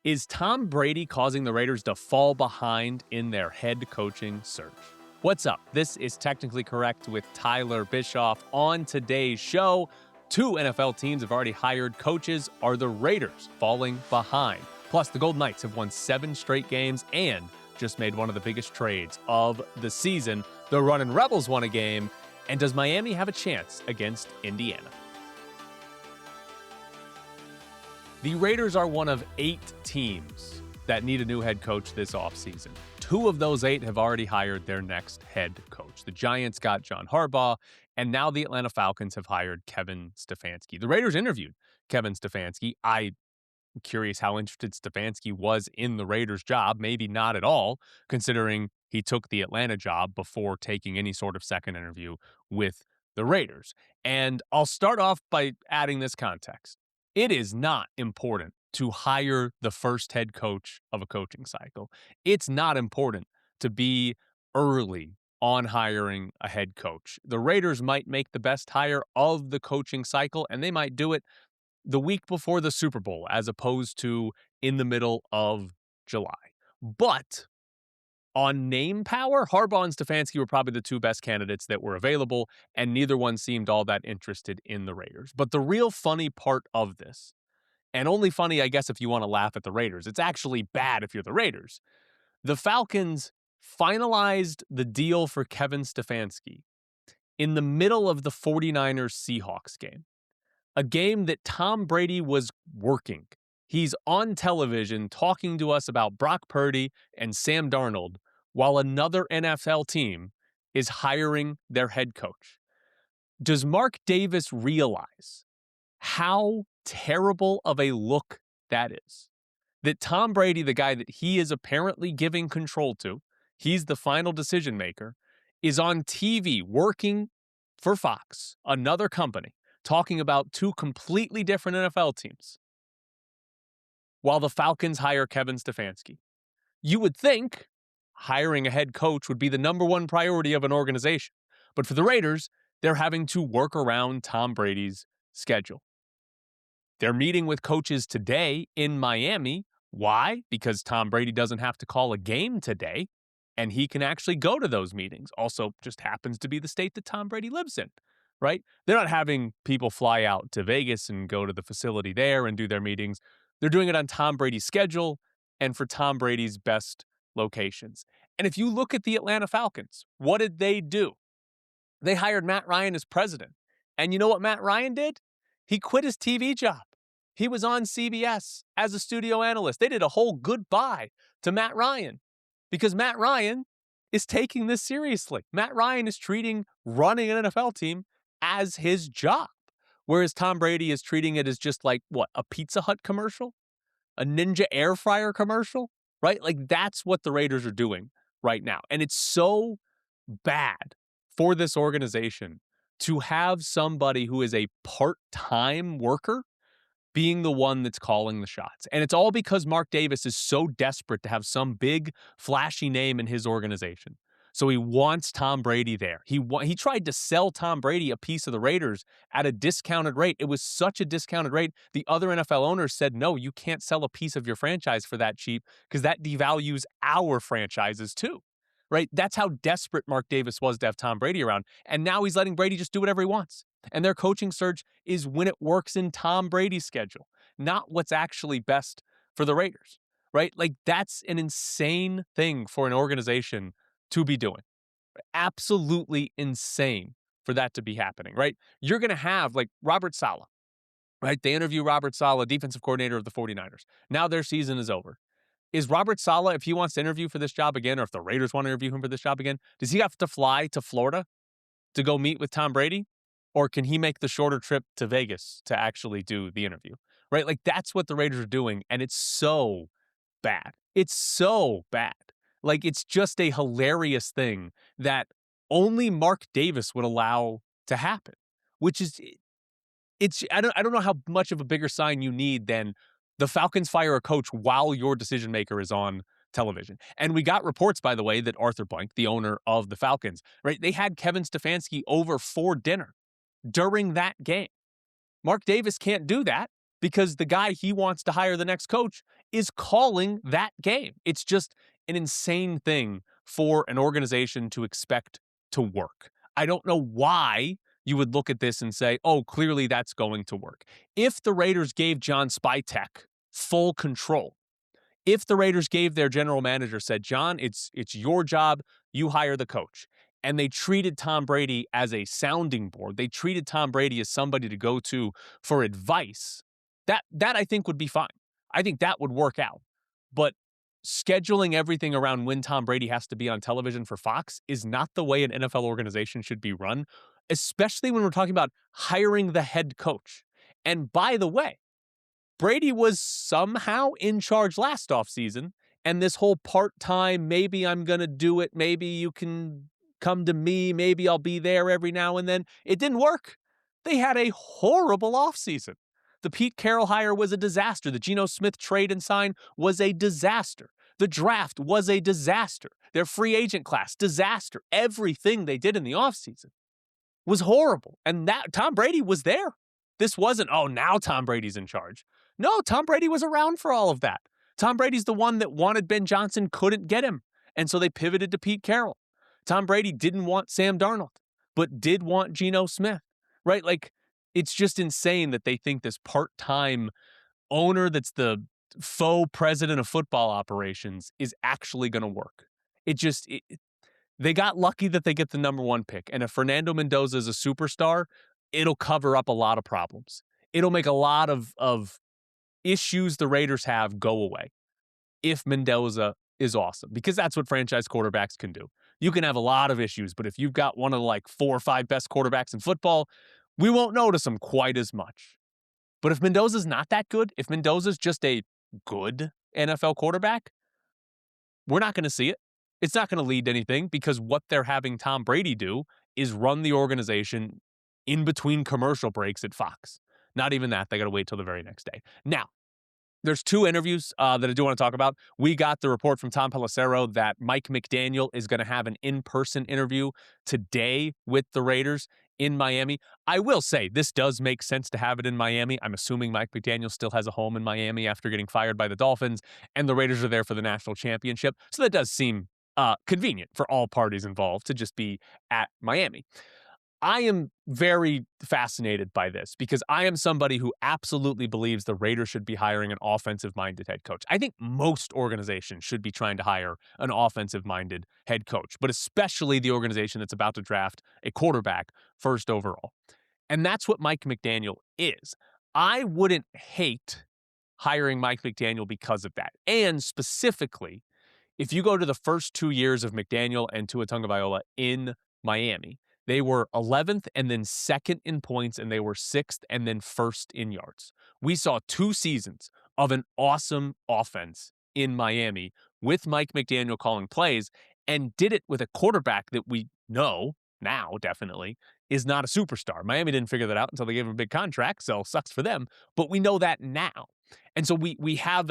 Is Tom Brady causing the Raiders to fall behind in their head coaching search? What's up? This is Technically Correct with Tyler Bischoff. On today's show, two NFL teams have already hired coaches. Are the Raiders falling behind? Plus, the Golden Knights have won 7 straight games and just made one of the biggest trades of the season. The Runnin' Rebels won a game. And does Miami have a chance against Indiana? The Raiders are one of 8 teams that need a new head coach this offseason. 2 of those 8 have already hired their next head coach. The Giants got John Harbaugh, and now the Atlanta Falcons have hired Kevin Stefanski. The Raiders interviewed Kevin Stefanski. I'm curious how interested Stefanski was in the Raiders job. Maybe not at all, considering he took the Atlanta job before taking any sort of second interview with the Raiders. And I'll start off by adding this context. It is not important to hire the first head coach of a coaching cycle. It's not important to be early on hiring a head coach. The Raiders might make the best hire of the coaching cycle, and they might do it the week before the Super Bowl as opposed to in the middle of July. But on name power, Harbaugh and Stefanski were probably the 2 best candidates that were available, and neither one seemed all that interested in the Raiders. But the real funny part of this, and only funny, I guess, if you want to laugh at the Raiders, it's actually bad if you're the Raiders. The Falcons finalized the deal for Kevin Stefanski in the middle of the 49ers-Seahawks game, a game that Tom Brady was working. He's on television talking to us about Brock Purdy and Sam Darnold while another NFL team is hiring their head coach. Does Mark Davis realize how terrible of a look that is? That Tom Brady, the guy that he is apparently giving control to, he's the final decision maker, is on TV working for Fox, another company, talking about 2 completely different NFL teams, while the Falcons hire Kevin Stefanski. You would think hiring a head coach would be the number one priority of an organization. But for the Raiders, they're having to work around Tom Brady's schedule. They're meeting with coaches today in Miami. Why? Because Tom Brady doesn't have to call a game today, and he can actually go to those meetings. Also, just happens to be the state that Tom Brady lives in, right? They're not having people fly out to Vegas and go to the facility there and do their meetings. They're doing it on Tom Brady's schedule and for Tom Brady's best locations. And if you look at the Atlanta Falcons, what did they do? They hired Matt Ryan as president. And you know what Matt Ryan did? He quit his TV job. He was on CBS as a studio analyst. They did a whole goodbye to Matt Ryan because Matt Ryan is taking this seriously. Matt Ryan is treating running an NFL team as his job, whereas Tom Brady is treating it as just like, what, a Pizza Hut commercial? A Ninja air fryer commercial? Right? Like, that's what the Raiders are doing right now. And it's so bad for this organization to have somebody who is a part-time worker being the one that's calling the shots. And it's all because Mark Davis is so desperate to have some big, flashy name in his organization. So he wants Tom Brady there. He tried to sell Tom Brady a piece of the Raiders at a discounted rate. It was such a discounted rate. The other NFL owners said, no, you can't sell a piece of your franchise for that cheap because that devalues our franchises too. Right? That's how desperate Mark Davis was to have Tom Brady around. And now he's letting Brady just do whatever he wants. And their coaching search is when it works in Tom Brady's schedule, not what's actually best for the Raiders. Right? Like, that's an insane thing for an organization to be doing. Absolutely insane for that to be happening, right? You're going to have like Robert Saleh, right? They interview Robert Saleh, defensive coordinator of the 49ers. Now their season is over. Is Robert Saleh, if he wants to interview for this job again, or if the Raiders want to interview him for this job again, does he have to fly to Florida to go meet with Tom Brady? Or can he make the shorter trip to Vegas to actually do the interview, right? Like, that's what the Raiders are doing, and it's so bad. It's so bad. Like, it's just a hilarious thing that only Mark Davis would allow to happen, which is, I don't know how much of a bigger sign you need than the Falcons fire a coach while your decision maker is on television. And we got reports, by the way, that Arthur Blank, the owner of the Falcons, right, they had Kevin Stefanski over for dinner during that game. Mark Davis can't do that because the guy he wants to hire the next coach is calling that game. It's just an insane thing for an organization to expect to work. I don't know why you would look at this and say, oh, clearly that's going to work. If the Raiders gave John Spytek full control, if the Raiders gave their general manager, said, John, it's your job, you hire the coach, and they treated Tom Brady as a sounding board, they treated Tom Brady as somebody to go to for advice, that I think would be fine. I think that would work out. But scheduling everything around when Tom Brady has to be on television for Fox is not the way an NFL organization should be run, especially when we're talking about hiring the head coach. And by the way, Brady was somehow in charge last offseason, and this whole part-time, maybe I'm going to do it, maybe you can come to me, maybe I'll be there every now and then, it didn't work. They had a horrible offseason. The Pete Carroll hire was a disaster. The Geno Smith trade and sign was a disaster. The draft was a disaster. Their free agent class, disaster. Everything they did in the offseason was horrible. And that Tom Brady was there. This wasn't, oh, now Tom Brady's in charge. No, Tom Brady was around for all of that. Tom Brady's the one that wanted Ben Johnson, couldn't get him. And so they pivoted to Pete Carroll. Tom Brady didn't want Sam Darnold, but did want Geno Smith, right? Like, it's just insane that they think this part-time owner that's the faux president of football operations is actually going to work. They got lucky that they get the number one pick. And if Fernando Mendoza is a superstar, it'll cover up a lot of problems. It'll make a lot of issues the Raiders have go away if Mendoza is awesome, because that's what franchise quarterbacks can do. You can have a lot of issues, but if you've got one of the like 4 or 5 best quarterbacks in football, we won't notice them quite as much. But if Mendoza's not that good, if Mendoza's just a good NFL quarterback, we're not going to see it. It's not going to lead to anything, because what they're having Tom Brady do is run the organization in between commercial breaks at Fox. Not even that. They got to wait till the very next day. Now, there's 2 interviews that I do want to talk about. We got the report from Tom Pelissero that Mike McDaniel is going to have an in-person interview today with the Raiders in Miami. I will say this does make sense to have it in Miami. I'm assuming Mike McDaniel still has a home in Miami after getting fired by the Dolphins, and the Raiders are there for the national championship. So that does seem convenient for all parties involved to just be at Miami. I am very fascinated by this because I am somebody who absolutely believes the Raiders should be hiring an offensive-minded head coach. I think most organizations should be trying to hire an offensive-minded head coach, but especially the organization that's about to draft a quarterback first overall. And that's what Mike McDaniel is. I wouldn't hate hiring Mike McDaniel because of that. And specifically, if you go to the first 2 years of McDaniel and Tua Tagovailoa in Miami, they were 11th and then 2nd in points, and they were 6th and then 1st in yards. We saw 2 seasons of an awesome offense in Miami with Mike McDaniel calling plays, and did it with a quarterback that we know now definitely is not a superstar. Miami didn't figure that out until they gave him a big contract, so sucks for them, but we know that now. And so we have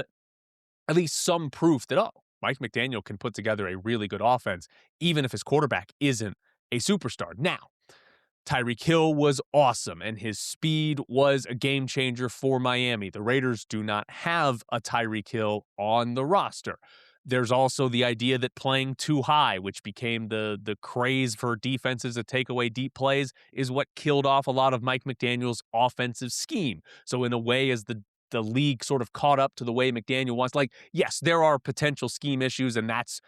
at least some proof that, oh, Mike McDaniel can put together a really good offense, even if his quarterback isn't a superstar. Now, Tyreek Hill was awesome, and his speed was a game changer for Miami. The Raiders do not have a Tyreek Hill on the roster. There's also the idea that playing too high, which became the craze for defenses that take away deep plays, is what killed off a lot of Mike McDaniel's offensive scheme. So in a way, as the league sort of caught up to the way McDaniel wants, like, yes, there are potential scheme issues, and that's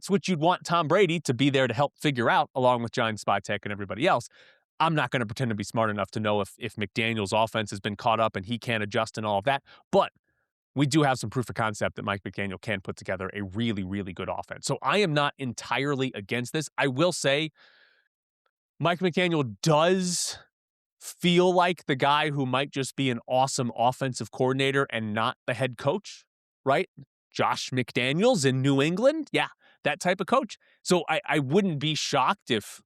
what you'd want Tom Brady to be there to help figure out, along with John Spytek and everybody else. I'm not going to pretend to be smart enough to know if McDaniel's offense has been caught up and he can't adjust and all of that. But we do have some proof of concept that Mike McDaniel can put together a really, really good offense. So I am not entirely against this. I will say Mike McDaniel does feel like the guy who might just be an awesome offensive coordinator and not the head coach, right? Josh McDaniels in New England. Yeah, that type of coach. So I wouldn't be shocked if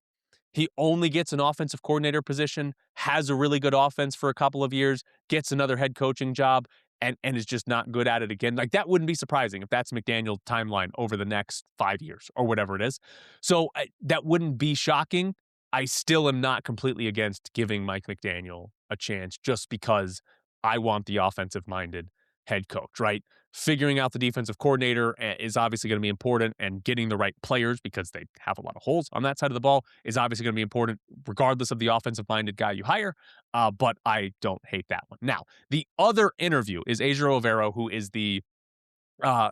he only gets an offensive coordinator position, has a really good offense for a couple of years, gets another head coaching job, and is just not good at it again. Like, that wouldn't be surprising if that's McDaniel's timeline over the next 5 years or whatever it is. So that wouldn't be shocking. I still am not completely against giving Mike McDaniel a chance just because I want the offensive-minded head coach, right? Figuring out the defensive coordinator is obviously going to be important, and getting the right players because they have a lot of holes on that side of the ball is obviously going to be important, regardless of the offensive-minded guy you hire. But I don't hate that one. Now, the other interview is Ager Overo, who is the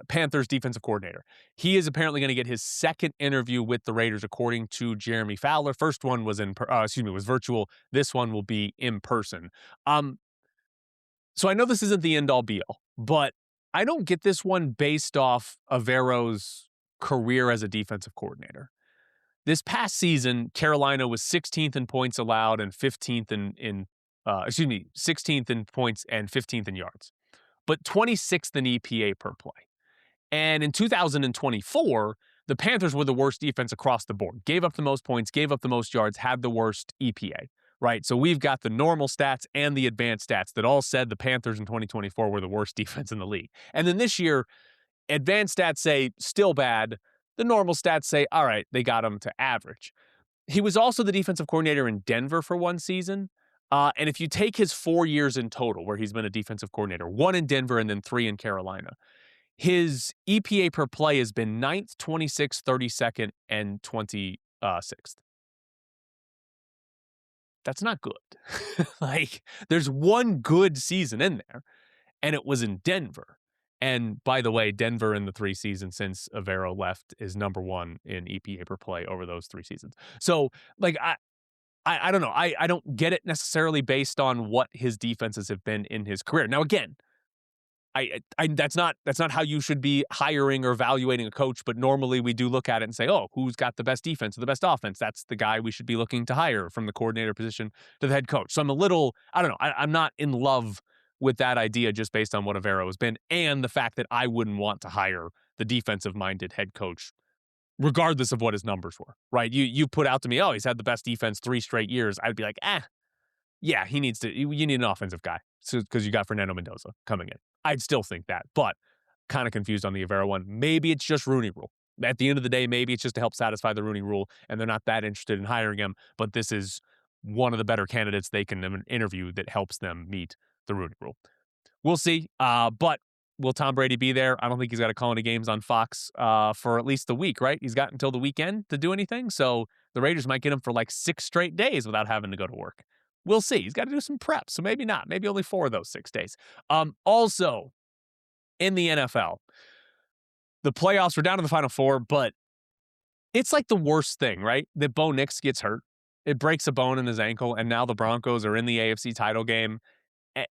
Panthers defensive coordinator. He is apparently going to get his second interview with the Raiders, according to Jeremy Fowler. First one was was virtual. This one will be in person. So I know this isn't the end all be all, but I don't get this one based off Avero's career as a defensive coordinator. This past season, Carolina was 16th in points allowed and 15th 16th in points and 15th in yards, but 26th in EPA per play. And in 2024, the Panthers were the worst defense across the board. Gave up the most points, gave up the most yards, had the worst EPA, right? So we've got the normal stats and the advanced stats that all said the Panthers in 2024 were the worst defense in the league. And then this year, advanced stats say still bad. The normal stats say, all right, they got him to average. He was also the defensive coordinator in Denver for one season. And if you take his 4 years in total, where he's been a defensive coordinator, 1 in Denver and then 3 in Carolina, his EPA per play has been 9th, 26th, 32nd, and 26th. That's not good. Like, there's one good season in there, and it was in Denver. And by the way, Denver in the 3 seasons since Avero left is number 1 in EPA per play over those 3 seasons. So, like, I don't know. I don't get it necessarily based on what his defenses have been in his career. Now, again, that's not how you should be hiring or evaluating a coach, but normally we do look at it and say, oh, who's got the best defense or the best offense? That's the guy we should be looking to hire from the coordinator position to the head coach. So I'm a little, I don't know, I'm not in love with that idea just based on what Avero has been and the fact that I wouldn't want to hire the defensive-minded head coach regardless of what his numbers were, right? You put out to me, oh, he's had the best defense 3 straight years. I'd be like, yeah, he needs to. You need an offensive guy, so because you got Fernando Mendoza coming in. I'd still think that, but kind of confused on the Avero one. Maybe it's just Rooney Rule. At the end of the day, maybe it's just to help satisfy the Rooney Rule, and they're not that interested in hiring him. But this is one of the better candidates they can interview that helps them meet the Rooney Rule. We'll see. But will Tom Brady be there? I don't think he's got to call any games on Fox for at least the week, right? He's got until the weekend to do anything. So the Raiders might get him for like 6 straight days without having to go to work. We'll see. He's got to do some prep, so maybe not. Maybe only 4 of those 6 days. Also, in the NFL, the playoffs are down to the Final Four, but it's like the worst thing, right? That Bo Nix gets hurt. It breaks a bone in his ankle, and now the Broncos are in the AFC title game,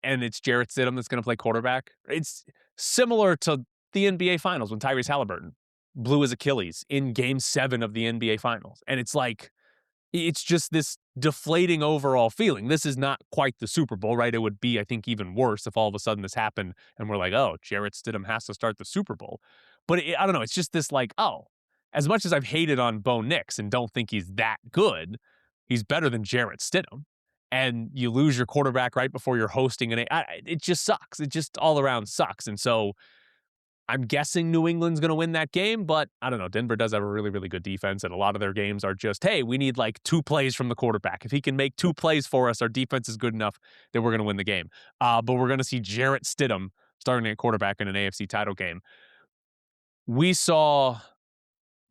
and it's Jarrett Stidham that's going to play quarterback. It's similar to the NBA Finals when Tyrese Halliburton blew his Achilles in Game 7 of the NBA Finals. And it's like, it's just this deflating overall feeling. This is not quite the Super Bowl, right? It would be, I think, even worse if all of a sudden this happened and we're like, oh, Jarrett Stidham has to start the Super Bowl. But I don't know. It's just this like, oh, as much as I've hated on Bo Nix and don't think he's that good, he's better than Jarrett Stidham. And you lose your quarterback right before you're hosting it just sucks. It just all around sucks. And so I'm guessing New England's going to win that game, but I don't know. Denver does have a really, really good defense, and a lot of their games are just, hey, we need like 2 plays from the quarterback. If he can make 2 plays for us, our defense is good enough that we're going to win the game. But we're going to see Jarrett Stidham starting at quarterback in an AFC title game. We saw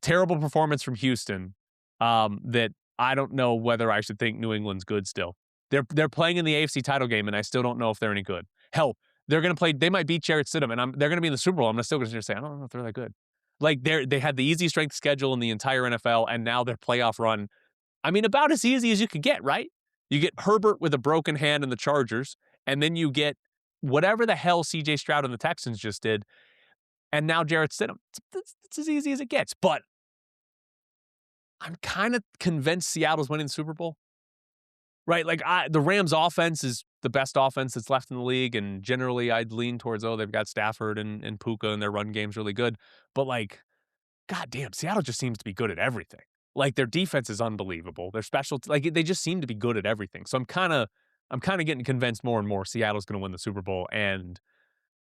terrible performance from Houston that I don't know whether I should think New England's good still. They're playing in the AFC title game, and I still don't know if they're any good. Hell, they're going to play. They might beat Jarrett Stidham, and they're going to be in the Super Bowl. I'm still going to say, I don't know if they're that good. Like they had the easy strength schedule in the entire NFL, and now their playoff run. I mean, about as easy as you could get, right? You get Herbert with a broken hand in the Chargers, and then you get whatever the hell C.J. Stroud and the Texans just did, and now Jarrett Stidham. It's as easy as it gets. But I'm kind of convinced Seattle's winning the Super Bowl. Right, like the Rams' offense is the best offense that's left in the league, and generally I'd lean towards, they've got Stafford and Puka, and their run game's really good. But like, goddamn, Seattle just seems to be good at everything. Like their defense is unbelievable. Their special, like they just seem to be good at everything. So I'm kind of getting convinced more and more Seattle's going to win the Super Bowl, and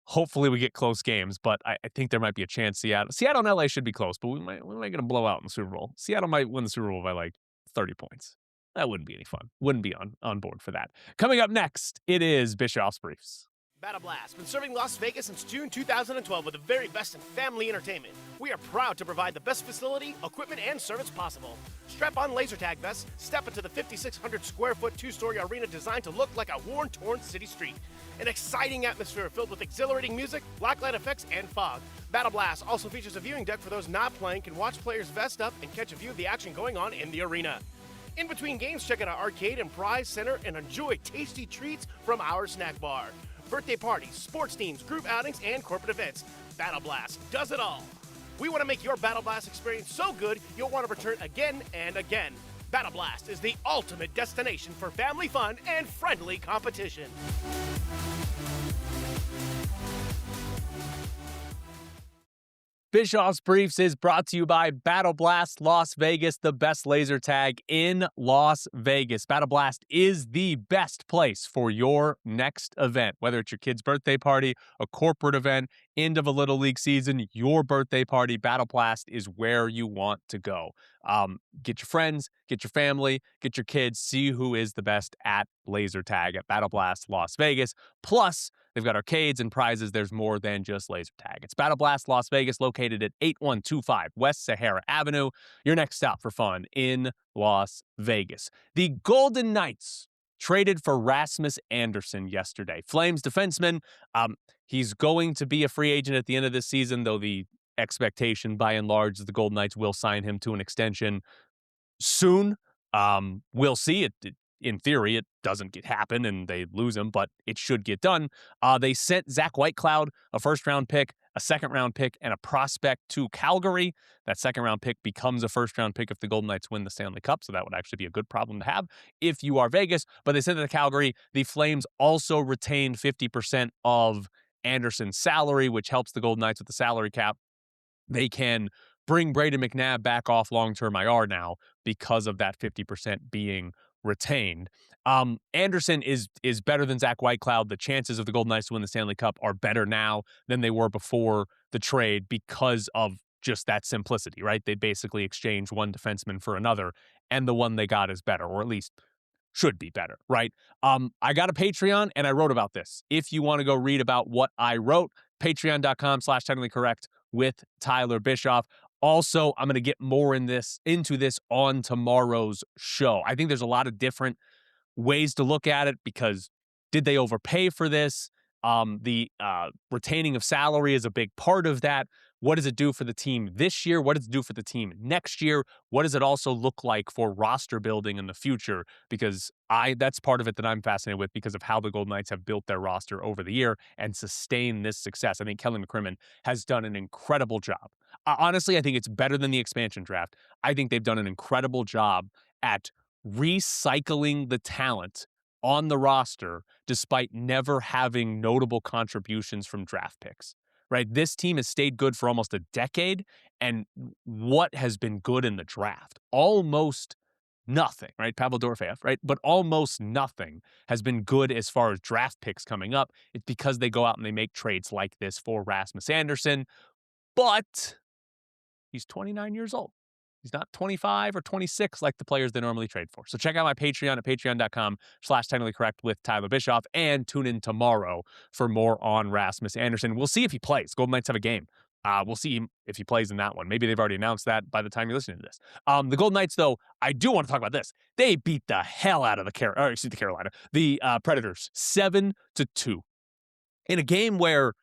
hopefully we get close games. But I think there might be a chance Seattle and LA should be close, but we might get a blowout in the Super Bowl. Seattle might win the Super Bowl by like 30 points. That wouldn't be any fun. Wouldn't be on board for that. Coming up next, it is Bischoff's Briefs. Battle Blast, been serving Las Vegas since June 2012 with the very best in family entertainment. We are proud to provide the best facility, equipment, and service possible. Strap on laser tag vests, step into the 5,600 square foot two-story arena designed to look like a worn-torn city street. An exciting atmosphere filled with exhilarating music, blacklight effects, and fog. Battle Blast also features a viewing deck for those not playing can watch players vest up and catch a view of the action going on in the arena. In between games, check out our arcade and prize center and enjoy tasty treats from our snack bar. Birthday parties, sports teams, group outings, and corporate events. Battle Blast does it all. We want to make your Battle Blast experience so good you'll want to return again and again. Battle Blast is the ultimate destination for family fun and friendly competition. Bischoff's Briefs is brought to you by Battle Blast Las Vegas, the best laser tag in Las Vegas. Battle Blast is the best place for your next event, whether it's your kid's birthday party, a corporate event, end of a Little League season, your birthday party. Battle Blast is where you want to go. Get your friends, get your family, get your kids, see who is the best at laser tag at Battle Blast Las Vegas. Plus, they've got arcades and prizes. There's more than just laser tag. It's Battle Blast Las Vegas, located at 8125 West Sahara Avenue. Your next stop for fun in Las Vegas. The Golden Knights traded for Rasmus Andersson yesterday. Flames defenseman. He's going to be a free agent at the end of this season, though the expectation by and large is the Golden Knights will sign him to an extension soon. We'll see. In theory, it doesn't happen and they lose him, but it should get done. They sent Zach Whitecloud, a first-round pick, a second-round pick, and a prospect to Calgary. That second-round pick becomes a first-round pick if the Golden Knights win the Stanley Cup, so that would actually be a good problem to have if you are Vegas. But they sent it to Calgary. The Flames also retained 50% of Anderson's salary, which helps the Golden Knights with the salary cap. They can bring Brady McNabb back off long-term IR now because of that 50% being retained. Andersson is better than Zach Whitecloud. The chances of the Golden Knights to win the Stanley Cup are better now than they were before the trade because of just that simplicity, right? They basically exchanged one defenseman for another, and the one they got is better, or at least should be better, right? I got a Patreon, and I wrote about this. If you want to go read about what I wrote, patreon.com/technicallycorrect with Tyler Bischoff. Also, I'm going to get more into this on tomorrow's show. I think there's a lot of different ways to look at it because did they overpay for this? The retaining of salary is a big part of that. What does it do for the team this year? What does it do for the team next year? What does it also look like for roster building in the future? Because that's part of it that I'm fascinated with because of how the Golden Knights have built their roster over the year and sustained this success. I think Kelly McCrimmon has done an incredible job. Honestly, I think it's better than the expansion draft. I think they've done an incredible job at recycling the talent on the roster despite never having notable contributions from draft picks. Right? This team has stayed good for almost a decade, and what has been good in the draft? Almost nothing, right? Pavel Dorofeyev, right? But almost nothing has been good as far as draft picks coming up. It's because they go out and they make trades like this for Rasmus Andersson, but he's 29 years old. He's not 25 or 26 like the players they normally trade for. So check out my Patreon at patreon.com/technicallycorrect with Tyler Bischoff and tune in tomorrow for more on Rasmus Andersson. We'll see if he plays. Golden Knights have a game. We'll see if he plays in that one. Maybe they've already announced that by the time you're listening to this. The Golden Knights, though, I do want to talk about this. They beat the hell out of the Predators 7-2 in a game where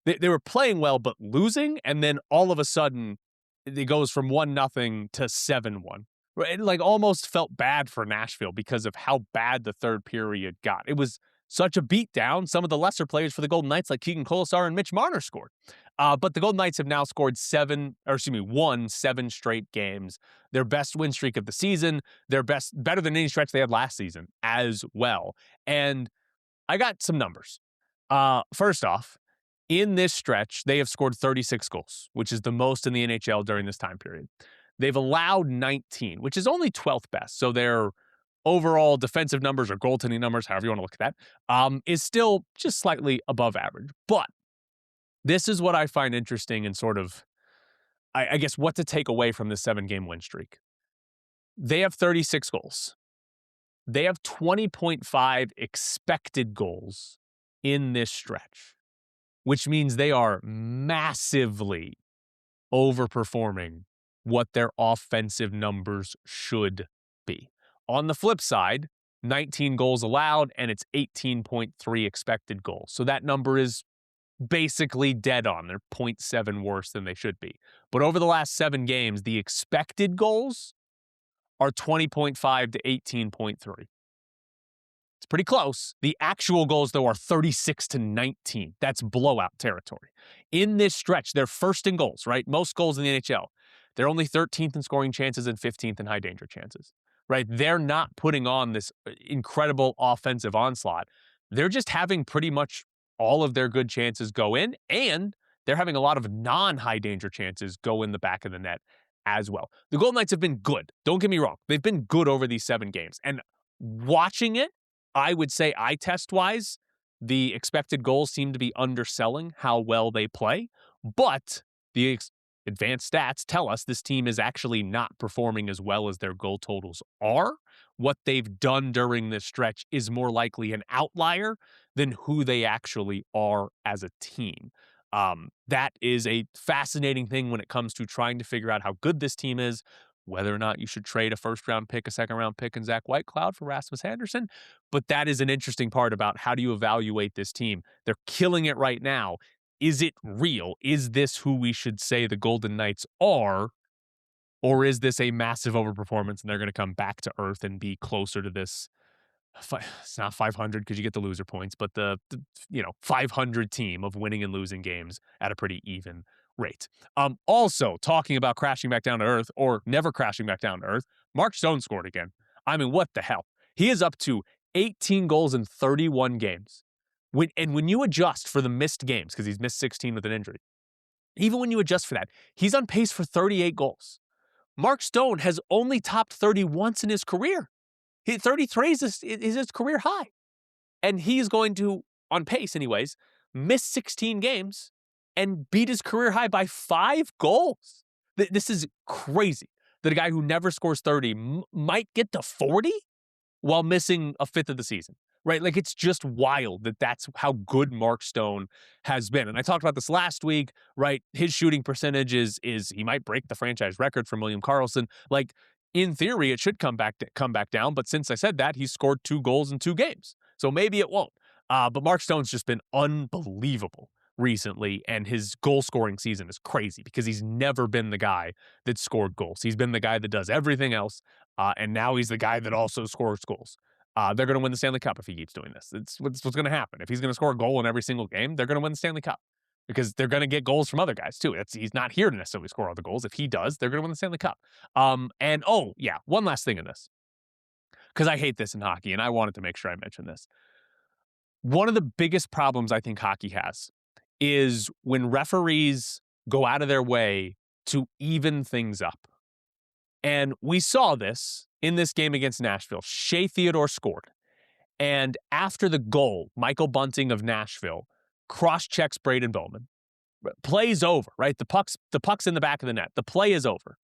they were playing well but losing, and then all of a sudden it goes from 1-0 to 7-1. It like almost felt bad for Nashville because of how bad the third period got. It was such a beatdown. Some of the lesser players for the Golden Knights, like Keegan Kolesar and Mitch Marner, scored. But the Golden Knights have now won 7 straight games. Their best win streak of the season. Better than any stretch they had last season as well. And I got some numbers. First off, in this stretch, they have scored 36 goals, which is the most in the NHL during this time period. They've allowed 19, which is only 12th best. So their overall defensive numbers or goaltending numbers, however you want to look at that, is still just slightly above average. But this is what I find interesting and sort of, I guess, what to take away from this 7-game win streak. They have 36 goals. They have 20.5 expected goals in this stretch, which means they are massively overperforming what their offensive numbers should be. On the flip side, 19 goals allowed, and it's 18.3 expected goals. So that number is basically dead on. They're 0.7 worse than they should be. But over the last 7 games, the expected goals are 20.5 to 18.3. It's pretty close. The actual goals, though, are 36 to 19. That's blowout territory. In this stretch, they're first in goals, right? Most goals in the NHL. They're only 13th in scoring chances and 15th in high danger chances, right? They're not putting on this incredible offensive onslaught. They're just having pretty much all of their good chances go in, and they're having a lot of non-high danger chances go in the back of the net as well. The Golden Knights have been good. Don't get me wrong. They've been good over these 7 games. And watching it, I would say eye test wise, the expected goals seem to be underselling how well they play, but the advanced stats tell us this team is actually not performing as well as their goal totals are. What they've done during this stretch is more likely an outlier than who they actually are as a team. That is a fascinating thing when it comes to trying to figure out how good this team is, whether or not you should trade a first-round pick, a second-round pick, and Zach Whitecloud for Rasmus Andersson. But that is an interesting part about how do you evaluate this team. They're killing it right now. Is it real? Is this who we should say the Golden Knights are? Or is this a massive overperformance and they're going to come back to earth and be closer to this? It's not 500 because you get the loser points, but the 500 team of winning and losing games at a pretty even rate. Also, talking about crashing back down to earth or never crashing back down to earth, Mark Stone scored again. I mean, what the hell? He is up to 18 goals in 31 games. When you adjust for the missed games, because he's missed 16 with an injury, even when you adjust for that, he's on pace for 38 goals. Mark Stone has only topped 30 once in his career. 33 is his career high. And he's going to, on pace anyways, miss 16 games and beat his career high by 5 goals. This is crazy that a guy who never scores 30 might get to 40 while missing a fifth of the season, right? Like, it's just wild that that's how good Mark Stone has been. And I talked about this last week, right? His shooting percentage is he might break the franchise record from William Karlsson. Like, in theory, it should come back down. But since I said that, he's scored 2 goals in 2 games. So maybe it won't. But Mark Stone's just been unbelievable recently, and his goal-scoring season is crazy because he's never been the guy that scored goals. He's been the guy that does everything else, and now he's the guy that also scores goals. They're going to win the Stanley Cup if he keeps doing this. It's what's going to happen. If he's going to score a goal in every single game, they're going to win the Stanley Cup because they're going to get goals from other guys too. He's not here to necessarily score all the goals. If he does, they're going to win the Stanley Cup. And one last thing in this, because I hate this in hockey, and I wanted to make sure I mention this. One of the biggest problems I think hockey has is when referees go out of their way to even things up. And we saw this in this game against Nashville. Shea Theodore scored. And after the goal, Michael Bunting of Nashville cross-checks Braden Bowman. Play's over, right? The puck's in the back of the net. The play is over.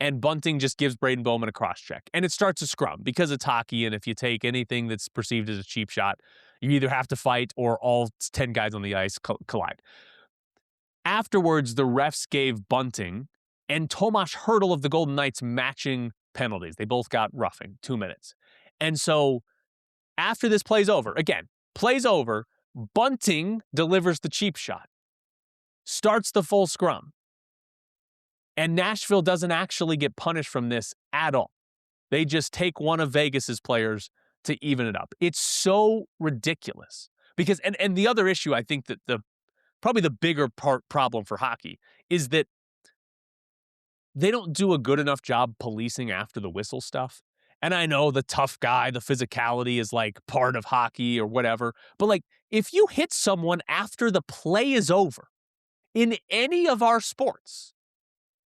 And Bunting just gives Braden Bowman a cross-check. And it starts a scrum because it's hockey, and if you take anything that's perceived as a cheap shot, you either have to fight or all 10 guys on the ice collide. Afterwards, the refs gave Bunting and Tomas Hertl of the Golden Knights matching penalties. They both got roughing, 2 minutes. And so after this play's over, Bunting delivers the cheap shot, starts the full scrum. And Nashville doesn't actually get punished from this at all. They just take one of Vegas's players to even it up. It's so ridiculous. Because, and the other issue, I think that probably the bigger problem for hockey is that they don't do a good enough job policing after the whistle stuff. And I know the tough guy, the physicality is like part of hockey or whatever. But like, if you hit someone after the play is over in any of our sports,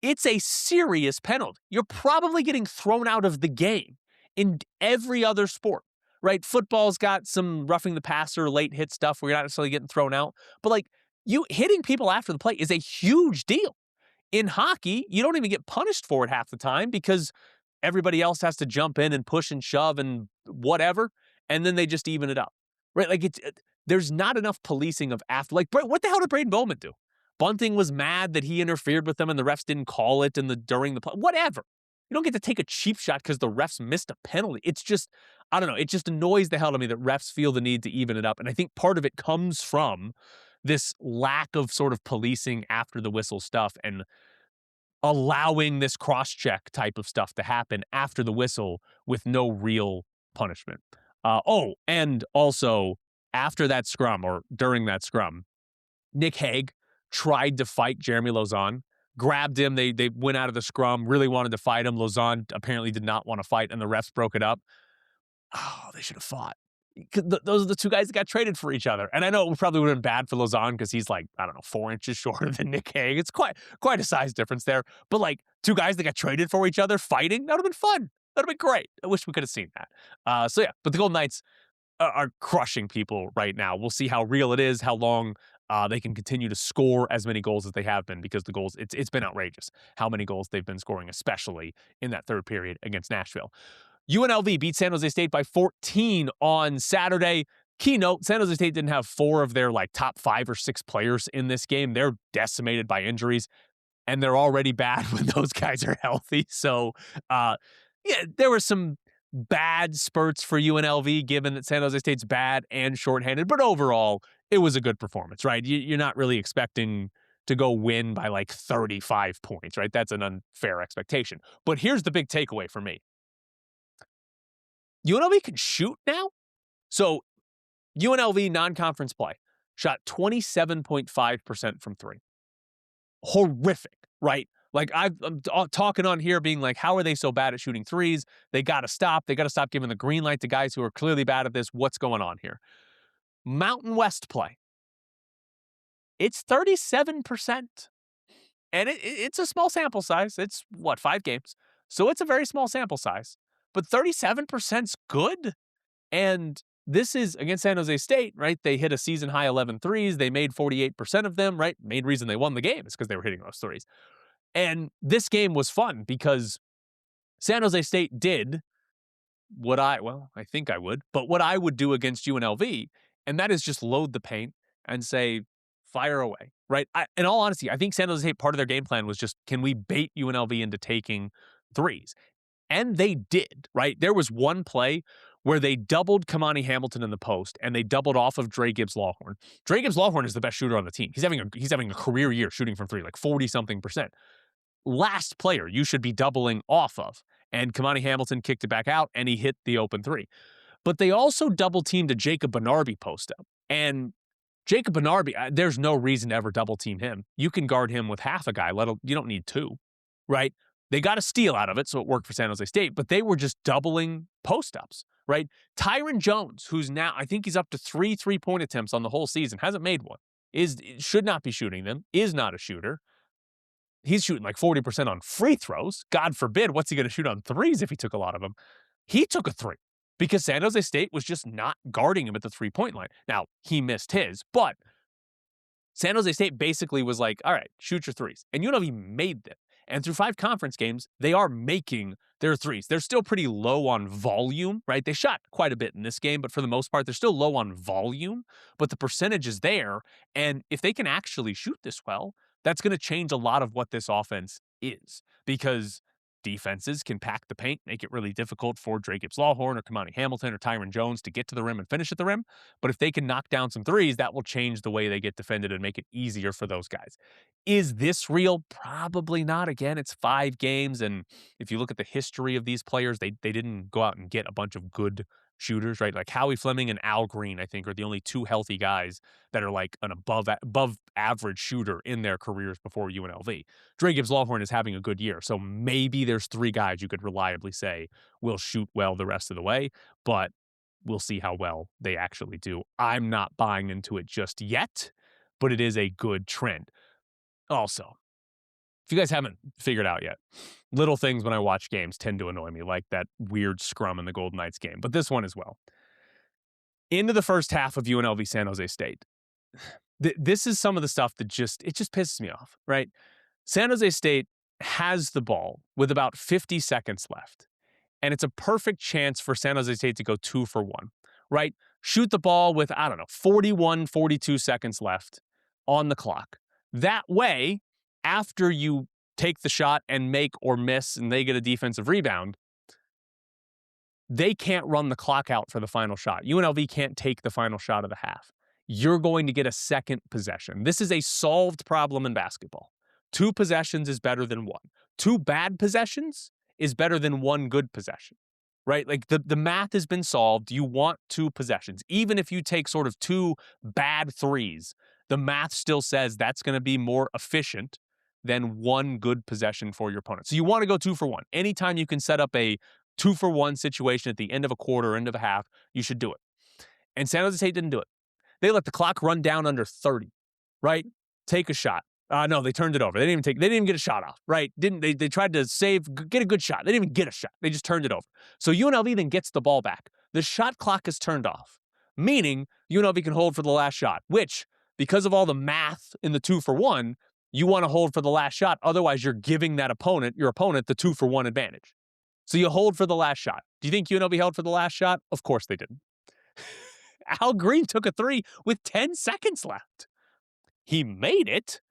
it's a serious penalty. You're probably getting thrown out of the game in every other sport, right? Football's got some roughing the passer, late hit stuff where you're not necessarily getting thrown out. But like, you hitting people after the play is a huge deal. In hockey, you don't even get punished for it half the time because everybody else has to jump in and push and shove and whatever, and then they just even it up, right? Like there's not enough policing of after. Like, what the hell did Braden Bowman do? Bunting was mad that he interfered with them and the refs didn't call it during the play. Whatever. You don't get to take a cheap shot because the refs missed a penalty. It's just, I don't know. It just annoys the hell out of me that refs feel the need to even it up. And I think part of it comes from this lack of sort of policing after the whistle stuff and allowing this cross-check type of stuff to happen after the whistle with no real punishment. And also after that scrum or during that scrum, Nick Hague tried to fight Jeremy Lauzon, grabbed him. They went out of the scrum, really wanted to fight him. Lauzon apparently did not want to fight, and the refs broke it up. Oh, they should have fought. Those are the two guys that got traded for each other. And I know it probably would have been bad for Lauzon because he's like, I don't know, 4 inches shorter than Nick Hague. It's quite a size difference there. But like two guys that got traded for each other fighting, that would have been fun. That would have been great. I wish we could have seen that. So yeah, but the Golden Knights are crushing people right now. We'll see how real it is, how long they can continue to score as many goals as they have been, because the goals, it's been outrageous how many goals they've been scoring, especially in that third period against Nashville. UNLV beat San Jose State by 14 on Saturday. Keynote, San Jose State didn't have 4 of their like top 5 or 6 players in this game. They're decimated by injuries, and they're already bad when those guys are healthy. So, yeah, there were some bad spurts for UNLV, given that San Jose State's bad and shorthanded. But overall, it was a good performance, right? You're not really expecting to go win by like 35 points, right? That's an unfair expectation. But here's the big takeaway for me. UNLV can shoot now. So UNLV non-conference play shot 27.5% from 3. Horrific, right? Like I'm talking on here being like, how are they so bad at shooting threes? They got to stop. They got to stop giving the green light to guys who are clearly bad at this. What's going on here? Mountain West play. It's 37%. And it's a small sample size. It's 5 games. So it's a very small sample size. But 37%'s good. And this is against San Jose State, right? They hit a season high 11 threes. They made 48% of them, right? Main reason they won the game is because they were hitting those threes. And this game was fun because San Jose State did what I think I would, but what I would do against UNLV, and that is just load the paint and say, fire away, right? In all honesty, I think San Jose State, part of their game plan was just, can we bait UNLV into taking threes? And they did, right? There was one play where they doubled Kamani Hamilton in the post, and they doubled off of Dre Gibbs-Lawhorn. Dre Gibbs-Lawhorn is the best shooter on the team. He's having a career year shooting from 3, like 40-something%. Last player you should be doubling off of. And Kamani Hamilton kicked it back out, and he hit the open 3. But they also double-teamed a Jacob Benarby post-up. And Jacob Benarby, there's no reason to ever double-team him. You can guard him with half a guy. You don't need 2, right? They got a steal out of it, so it worked for San Jose State, but they were just doubling post-ups, right? Tyron Jones, who's now, I think he's up to 3 3-point attempts on the whole season, hasn't made one, should not be shooting them, is not a shooter. He's shooting like 40% on free throws. God forbid, what's he going to shoot on threes if he took a lot of them? He took a 3 because San Jose State was just not guarding him at the 3-point line. Now, he missed his, but San Jose State basically was like, all right, shoot your threes. And UNLV made them. And through 5 conference games, they are making their threes. They're still pretty low on volume, right? They shot quite a bit in this game, but for the most part, they're still low on volume, but the percentage is there. And if they can actually shoot this well, that's going to change a lot of what this offense is, because defenses can pack the paint, make it really difficult for Dre Gibbs-Lawhorn or Kamani Hamilton or Tyron Jones to get to the rim and finish at the rim. But if they can knock down some threes, that will change the way they get defended and make it easier for those guys. Is this real? Probably not. Again, it's 5 games. And if you look at the history of these players, they didn't go out and get a bunch of good shooters, right? Like Howie Fleming and Al Green, I think, are the only 2 healthy guys that are like an above average shooter in their careers before UNLV. Dre Gibbs-Lawhorn is having a good year, so maybe there's 3 guys you could reliably say will shoot well the rest of the way, but we'll see how well they actually do. I'm not buying into it just yet, but it is a good trend. Also, if you guys haven't figured out yet, little things when I watch games tend to annoy me, like that weird scrum in the Golden Knights game, but this one as well. Into the first half of UNLV San Jose State, this is some of the stuff that just pisses me off, right? San Jose State has the ball with about 50 seconds left, and it's a perfect chance for San Jose State to go 2 for 1, right? Shoot the ball with, 41, 42 seconds left on the clock. That way, after you take the shot and make or miss and they get a defensive rebound, they can't run the clock out for the final shot. UNLV can't take the final shot of the half. You're going to get a second possession. This is a solved problem in basketball. 2 possessions is better than 1. 2 bad possessions is better than 1 good possession, right? Like the math has been solved. You want 2 possessions. Even if you take sort of 2 bad threes, the math still says that's going to be more efficient than 1 good possession for your opponent. So you want to go 2 for 1. Anytime you can set up a 2 for 1 situation at the end of a quarter, end of a half, you should do it. And San Jose State didn't do it. They let the clock run down under 30, right? Take a shot. No, they turned it over. They didn't even get a shot off, right? They tried to get a good shot. They didn't even get a shot. They just turned it over. So UNLV then gets the ball back. The shot clock is turned off, meaning UNLV can hold for the last shot, which, because of all the math in the 2 for 1, you want to hold for the last shot. Otherwise, you're giving your opponent the 2 for 1 advantage. So you hold for the last shot. Do you think UNLV held for the last shot? Of course they didn't. Al Green took a 3 with 10 seconds left. He made it.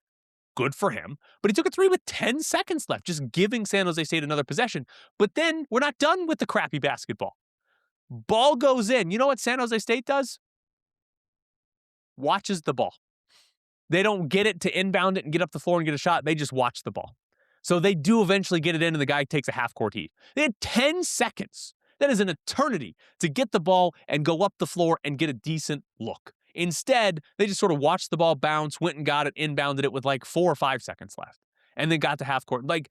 Good for him. But he took a 3 with 10 seconds left, just giving San Jose State another possession. But then we're not done with the crappy basketball. Ball goes in. You know what San Jose State does? Watches the ball. They don't get it to inbound it and get up the floor and get a shot. They just watch the ball. So they do eventually get it in, and the guy takes a half-court heave. They had 10 seconds. That is an eternity to get the ball and go up the floor and get a decent look. Instead, they just sort of watched the ball bounce, went and got it, inbounded it with like 4 or 5 seconds left, and then got to half-court. Like,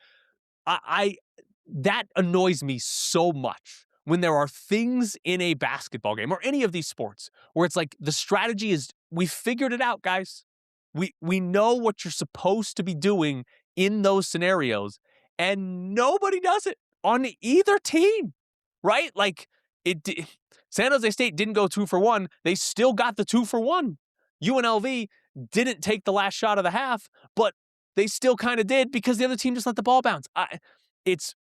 that annoys me so much when there are things in a basketball game or any of these sports where it's like the strategy is, we figured it out, guys. We know what you're supposed to be doing in those scenarios, and nobody does it on either team, right? Like, San Jose State didn't go 2 for 1. They still got the 2 for 1. UNLV didn't take the last shot of the half, but they still kind of did because the other team just let the ball bounce.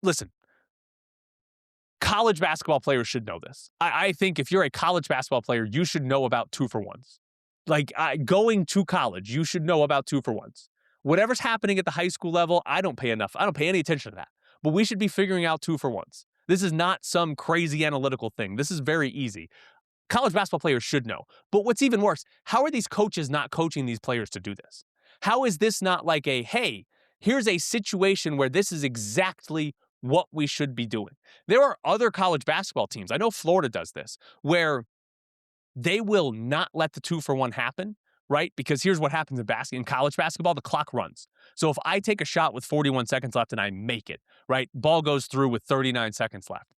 Listen, college basketball players should know this. I think if you're a college basketball player, you should know about 2 for 1s. Like, going to college, you should know about 2 for 1s. Whatever's happening at the high school level, I don't pay any attention to that. But we should be figuring out 2 for 1s. This is not some crazy analytical thing. This is very easy. College basketball players should know. But what's even worse, how are these coaches not coaching these players to do this? How is this not like hey, here's a situation where this is exactly what we should be doing? There are other college basketball teams, I know Florida does this, where they will not let the 2 for 1 happen, right? Because here's what happens in college basketball, the clock runs. So if I take a shot with 41 seconds left and I make it, right? Ball goes through with 39 seconds left.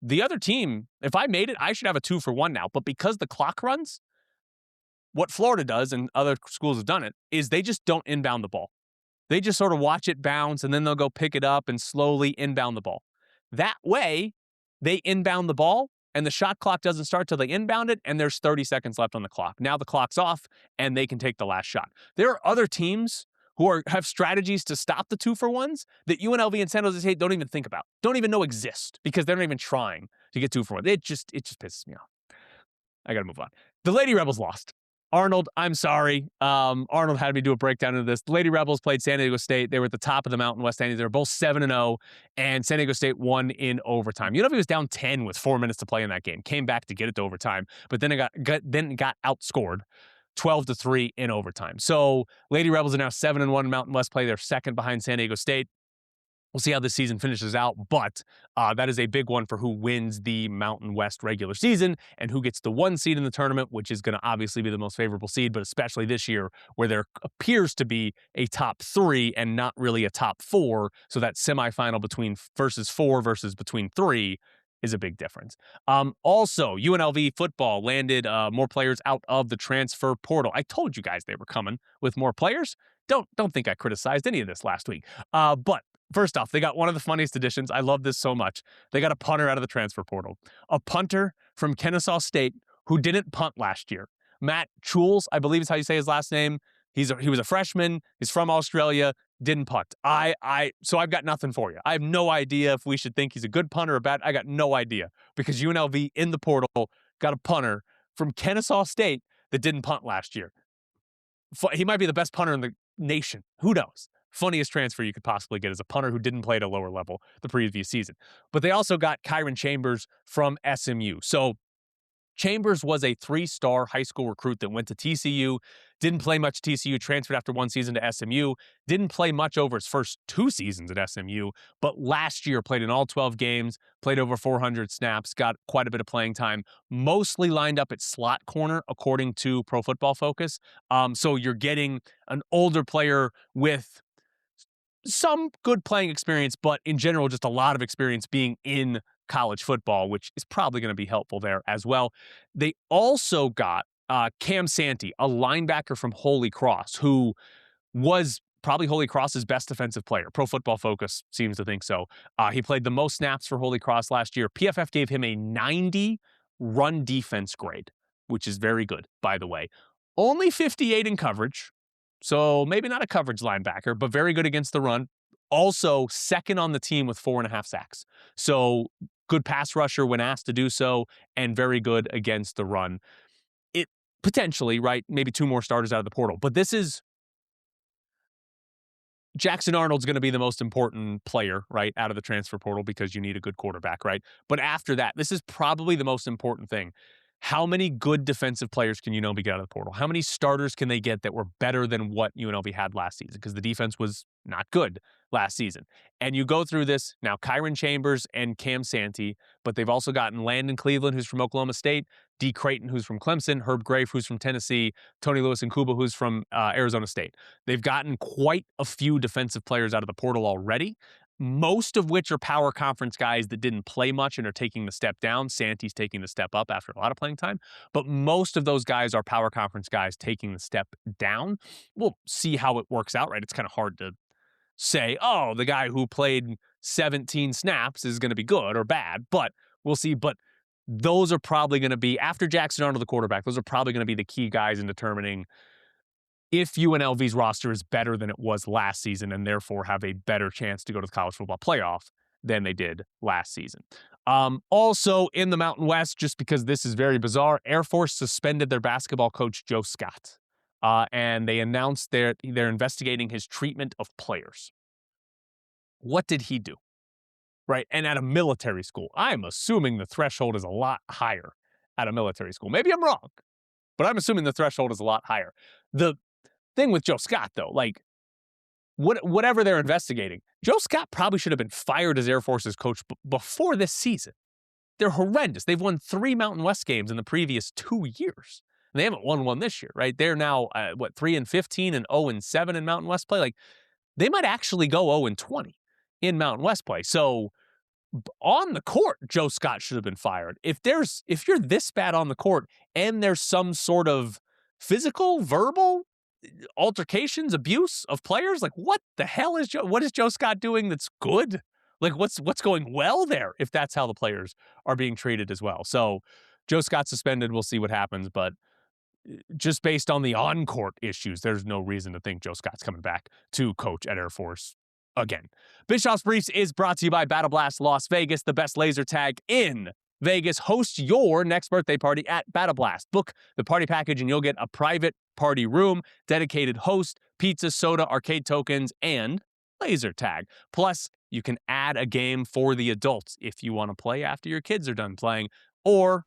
The other team, if I made it, I should have a 2 for 1 now. But because the clock runs, what Florida does, and other schools have done it, is they just don't inbound the ball. They just sort of watch it bounce, and then they'll go pick it up and slowly inbound the ball. That way, they inbound the ball, and the shot clock doesn't start till they inbound it, and there's 30 seconds left on the clock. Now the clock's off, and they can take the last shot. There are other teams who have strategies to stop the 2 for 1s that UNLV and San Jose State don't even think about, don't even know exist, because they're not even trying to get 2 for 1. It just pisses me off. I got to move on. The Lady Rebels lost. Arnold, I'm sorry. Arnold had me do a breakdown of this. The Lady Rebels played San Diego State. They were at the top of the Mountain West standings. They were both 7-0, and San Diego State won in overtime. UNLV was down 10 with 4 minutes to play in that game. Came back to get it to overtime, but then it got outscored 12-3 in overtime. So Lady Rebels are now 7-1 in Mountain West play. They're second behind San Diego State. We'll see how this season finishes out, but that is a big one for who wins the Mountain West regular season and who gets the 1 seed in the tournament, which is going to obviously be the most favorable seed, but especially this year where there appears to be a top 3 and not really a top 4. So that semifinal between versus 4 versus between 3 is a big difference. Also, UNLV football landed more players out of the transfer portal. I told you guys they were coming with more players. Don't think I criticized any of this last week. But first off, they got one of the funniest additions. I love this so much. They got a punter out of the transfer portal. A punter from Kennesaw State who didn't punt last year. Matt Chules, I believe is how you say his last name. He was a freshman. He's from Australia. Didn't punt. So I've got nothing for you. I have no idea if we should think he's a good punter or bad. I got no idea because UNLV in the portal got a punter from Kennesaw State that didn't punt last year. He might be the best punter in the nation. Who knows? Funniest transfer you could possibly get as a punter who didn't play at a lower level the previous season. But they also got Kyron Chambers from SMU. So Chambers was a 3-star high school recruit that went to TCU, didn't play much at TCU, transferred after one season to SMU, didn't play much over his first 2 seasons at SMU, but last year played in all 12 games, played over 400 snaps, got quite a bit of playing time, mostly lined up at slot corner, according to Pro Football Focus. So you're getting an older player with some good playing experience, but in general, just a lot of experience being in college football, which is probably going to be helpful there as well. They also got Cam Santee, a linebacker from Holy Cross, who was probably Holy Cross's best defensive player. Pro Football Focus seems to think so. He played the most snaps for Holy Cross last year. PFF gave him a 90 run defense grade, which is very good, by the way. Only 58 in coverage, so maybe not a coverage linebacker, but very good against the run. Also, second on the team with 4.5 sacks. So good pass rusher when asked to do so, and very good against the run. It potentially, right, maybe 2 more starters out of the portal. But this is Jackson Arnold's going to be the most important player, right, out of the transfer portal because you need a good quarterback, right? But after that, this is probably the most important thing. How many good defensive players can UNLV get out of the portal? How many starters can they get that were better than what UNLV had last season? Because the defense was not good last season. And you go through this now, Kyron Chambers and Cam Santee, but they've also gotten Landon Cleveland, who's from Oklahoma State, D. Creighton, who's from Clemson, Herb Grave, who's from Tennessee, Tony Lewis and Kuba, who's from Arizona State. They've gotten quite a few defensive players out of the portal already, most of which are power conference guys that didn't play much and are taking the step down. Santee's taking the step up after a lot of playing time, but most of those guys are power conference guys taking the step down. We'll see how it works out, right? It's kind of hard to say, oh, the guy who played 17 snaps is going to be good or bad, but we'll see. But those are probably going to be, after Jackson Arnold, the quarterback, those are probably going to be the key guys in determining if UNLV's roster is better than it was last season and therefore have a better chance to go to the college football playoff than they did last season. Also in the Mountain West, just because this is very bizarre, Air Force suspended their basketball coach, Joe Scott, and they announced they're investigating his treatment of players. What did he do? Right, and at a military school, I'm assuming the threshold is a lot higher at a military school. Maybe I'm wrong, but I'm assuming the threshold is a lot higher. The thing with Joe Scott, though, like whatever they're investigating, Joe Scott probably should have been fired as Air Force's coach before this season. They're horrendous. They've won 3 Mountain West games in the previous 2 years. And they haven't won one this year, right? They're now 3-15 and 0-7 in Mountain West play. Like they might actually go 0-20 in Mountain West play. So on the court, Joe Scott should have been fired. If you're this bad on the court and there's some sort of physical, verbal altercations, abuse of players, like what the hell is Joe Scott doing that's good? Like what's going well there if that's how the players are being treated as well. So Joe Scott suspended, we'll see what happens, but just based on the on-court issues, there's no reason to think Joe Scott's coming back to coach at Air Force again. Bischoff's Briefs is brought to you by Battle Blast Las Vegas, the best laser tag in Vegas. Host your next birthday party at Battle Blast. Book the party package and you'll get a private party room, dedicated host, pizza, soda, arcade tokens, and laser tag. Plus, you can add a game for the adults if you want to play after your kids are done playing, or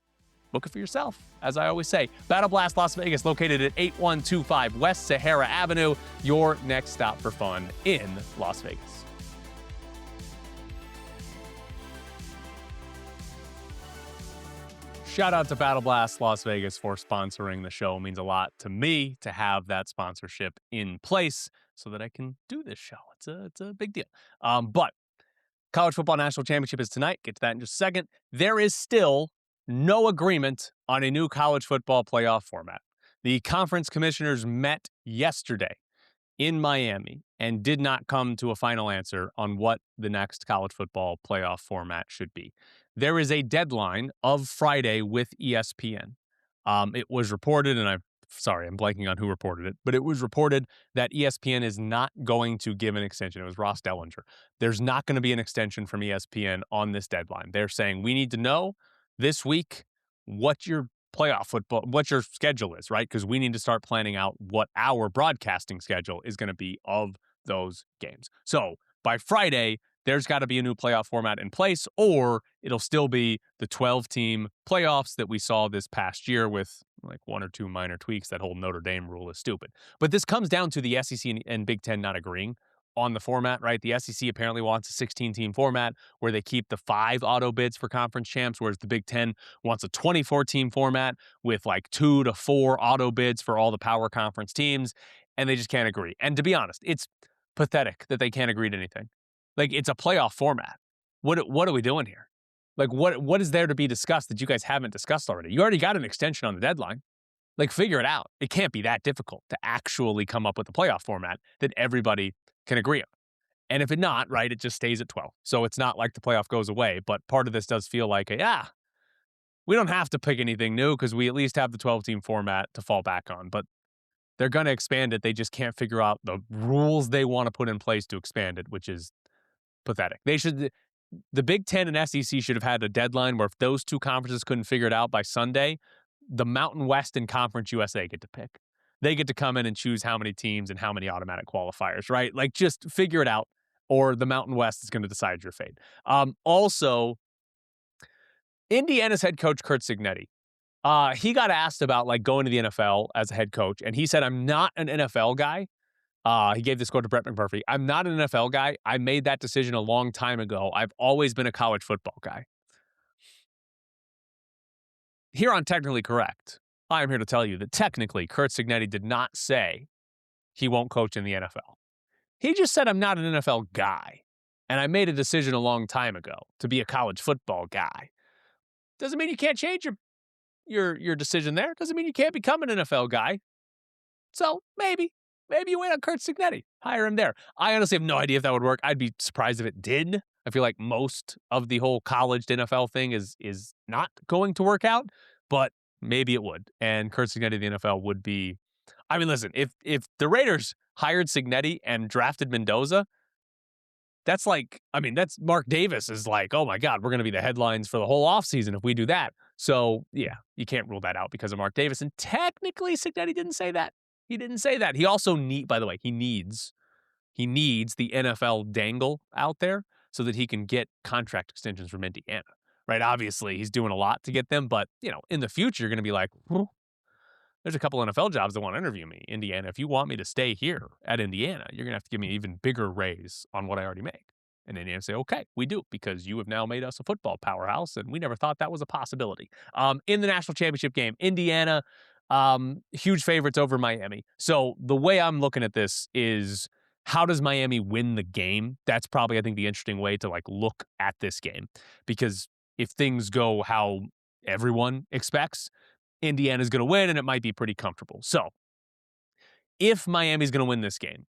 book it for yourself, as I always say. Battle Blast Las Vegas, located at 8125 West Sahara Avenue, your next stop for fun in Las Vegas. Shout out to Battle Blast Las Vegas for sponsoring the show. It means a lot to me to have that sponsorship in place so that I can do this show. It's a big deal. But College Football National Championship is tonight. Get to that in just a second. There is still no agreement on a new college football playoff format. The conference commissioners met yesterday in Miami and did not come to a final answer on what the next college football playoff format should be. There is a deadline of Friday with ESPN. It was reported, and I've sorry, I'm blanking on who reported it, but it was reported that ESPN is not going to give an extension. It was Ross Dellinger. There's not going to be an extension from ESPN on this deadline. They're saying we need to know this week what your what your schedule is, right? Because we need to start planning out what our broadcasting schedule is going to be of those games. So by Friday, there's got to be a new playoff format in place, or it'll still be the 12-team playoffs that we saw this past year with like one or two minor tweaks. That whole Notre Dame rule is stupid. But this comes down to the SEC and Big Ten not agreeing on the format, right? The SEC apparently wants a 16-team format where they keep the 5 auto bids for conference champs, whereas the Big Ten wants a 24-team format with like 2 to 4 auto bids for all the power conference teams, and they just can't agree. And to be honest, it's pathetic that they can't agree to anything. Like, it's a playoff format. What are we doing here? Like, what is there to be discussed that you guys haven't discussed already? You already got an extension on the deadline. Like, figure it out. It can't be that difficult to actually come up with a playoff format that everybody can agree on. And if it not, right, it just stays at 12. So it's not like the playoff goes away, but part of this does feel like, we don't have to pick anything new because we at least have the 12-team format to fall back on. But they're going to expand it. They just can't figure out the rules they want to put in place to expand it, which is pathetic. The Big Ten and SEC should have had a deadline where if those two conferences couldn't figure it out by Sunday, the Mountain West and Conference USA get to pick. They get to come in and choose how many teams and how many automatic qualifiers, right? Like, just figure it out, or the Mountain West is going to decide your fate. Also, Indiana's head coach, Curt Cignetti, he got asked about like going to the NFL as a head coach, and he said, "I'm not an NFL guy." He gave this quote to Brett McMurphy. "I'm not an NFL guy. I made that decision a long time ago. I've always been a college football guy." Here on Technically Correct, I'm here to tell you that technically Curt Cignetti did not say he won't coach in the NFL. He just said, "I'm not an NFL guy, and I made a decision a long time ago to be a college football guy." Doesn't mean you can't change your decision there. Doesn't mean you can't become an NFL guy. So maybe you wait on Curt Cignetti. Hire him there. I honestly have no idea if that would work. I'd be surprised if it did. I feel like most of the whole college to NFL thing is not going to work out, but maybe it would. And Curt Cignetti of the NFL would be. I mean, listen, if the Raiders hired Cignetti and drafted Mendoza, that's Mark Davis is like, oh my God, we're going to be the headlines for the whole offseason if we do that. So yeah, you can't rule that out because of Mark Davis. And technically, Cignetti didn't say that. He didn't say that. He also by the way, he needs the NFL dangle out there so that he can get contract extensions from Indiana, right? Obviously, he's doing a lot to get them, but in the future, you're going to be like, there's a couple NFL jobs that want to interview me. Indiana, if you want me to stay here at Indiana, you're going to have to give me an even bigger raise on what I already make. And Indiana say, okay, we do, because you have now made us a football powerhouse, and we never thought that was a possibility. In the national championship game, Indiana, huge favorites over Miami. So the way I'm looking at this is, how does Miami win the game? That's probably, I think, the interesting way to look at this game, because if things go how everyone expects, Indiana's going to win, and it might be pretty comfortable. So if Miami's going to win this game,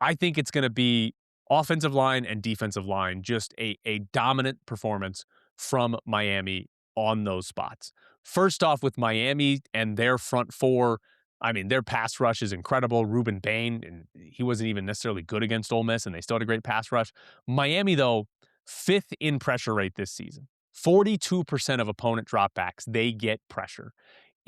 I think it's going to be offensive line and defensive line, just a dominant performance from Miami on those spots. First off, with Miami and their front four, I mean, their pass rush is incredible. Ruben Bain, and he wasn't even necessarily good against Ole Miss, and they still had a great pass rush. Miami, though, 5th in pressure rate this season. 42% of opponent dropbacks, they get pressure.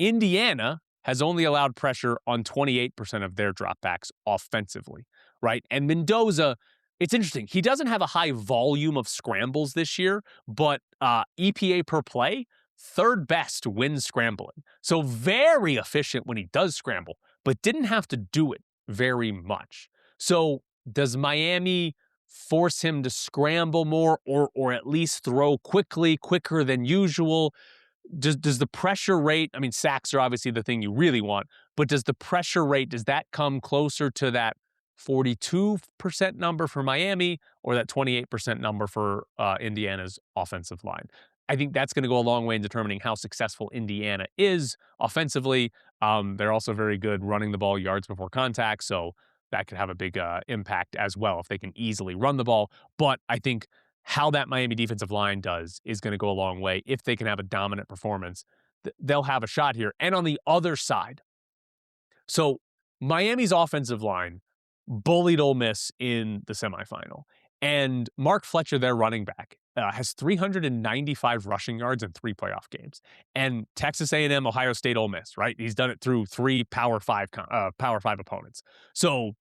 Indiana has only allowed pressure on 28% of their dropbacks offensively, right? And Mendoza, it's interesting. He doesn't have a high volume of scrambles this year, but EPA per play, 3rd best when scrambling. So very efficient when he does scramble, but didn't have to do it very much. So does Miami force him to scramble more, or at least throw quicker than usual? Does the pressure rate, I mean, sacks are obviously the thing you really want, but does the pressure rate, does that come closer to that 42% number for Miami or that 28% number for Indiana's offensive line? I think that's going to go a long way in determining how successful Indiana is offensively. They're also very good running the ball yards before contact, so that could have a big impact as well if they can easily run the ball. But I think how that Miami defensive line does is going to go a long way. If they can have a dominant performance, they'll have a shot here. And on the other side, So Miami's offensive line bullied Ole Miss in the semifinal. And Mark Fletcher, their running back, has 395 rushing yards in 3 playoff games. And Texas A&M, Ohio State, Ole Miss, right? He's done it through 3 Power 5 opponents. So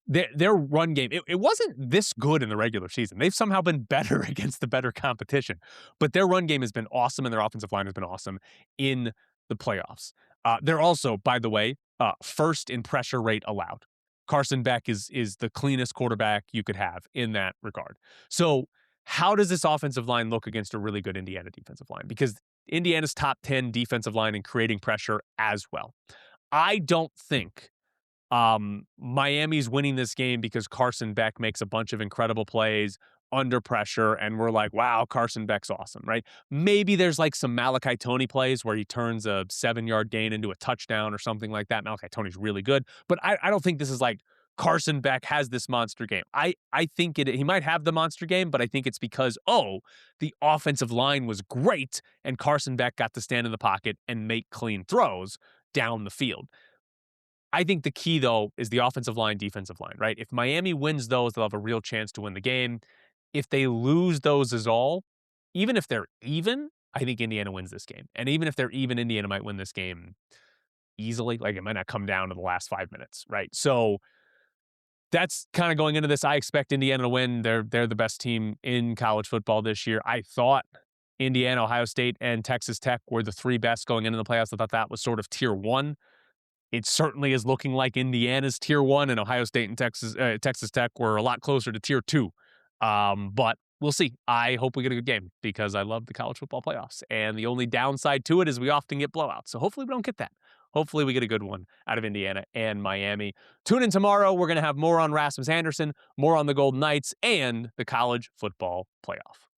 their run game, it wasn't this good in the regular season. They've somehow been better against the better competition. But their run game has been awesome, and their offensive line has been awesome in the playoffs. They're also, by the way, first in pressure rate allowed. Carson Beck is the cleanest quarterback you could have in that regard. So how does this offensive line look against a really good Indiana defensive line? Because Indiana's top 10 defensive line in creating pressure as well. I don't think Miami's winning this game because Carson Beck makes a bunch of incredible plays under pressure, and we're like, wow, Carson Beck's awesome, right? Maybe there's like some Malachi Tony plays where he turns a 7-yard gain into a touchdown or something like that. Malachi Tony's really good, but I don't think this is like Carson Beck has this monster game. I think he might have the monster game, but I think it's because, the offensive line was great, and Carson Beck got to stand in the pocket and make clean throws down the field. I think the key, though, is the offensive line, defensive line, right? If Miami wins those, they'll have a real chance to win the game. If they lose those as all, even if they're even, I think Indiana wins this game. And even if they're even, Indiana might win this game easily. Like, it might not come down to the last 5 minutes, right? So that's kind of going into this. I expect Indiana to win. They're the best team in college football this year. I thought Indiana, Ohio State, and Texas Tech were the 3 best going into the playoffs. I thought that was sort of tier 1. It certainly is looking like Indiana's tier 1, and Ohio State and Texas Tech were a lot closer to tier 2. But we'll see. I hope we get a good game because I love the college football playoffs. And the only downside to it is we often get blowouts. So hopefully we don't get that. Hopefully we get a good one out of Indiana and Miami. Tune in tomorrow. We're going to have more on Rasmus Andersson, more on the Golden Knights, and the college football playoff.